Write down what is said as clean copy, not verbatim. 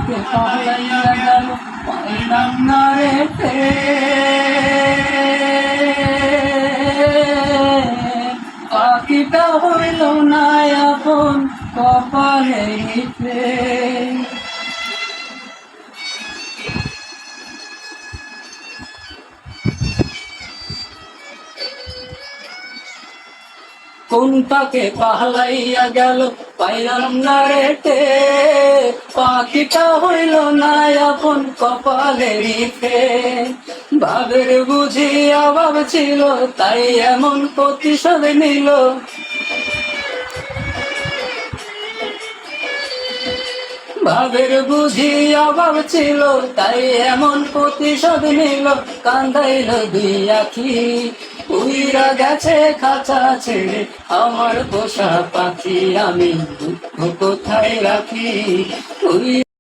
কে পালাইয়া গেল পাইলাম না রে পাখিটা হইল না আপন কপালে লিখে। কোনটাকে পালাইয়া গেল পাইলাম না রে পাখিটা হইল না আপন কপালে লিখে। ভাবের বুঝি অভাব ছিল তাই এমন প্রতিশোধ নিল। ভাবের বুঝি অভাব ছিল তাই এমন প্রতিশোধ নিল। কান্দাইল দুই আখি উইরা গেছে খাঁচা ছেড়ে আমার পোষা পাখি আমি দুঃখ কোথায় রাখি।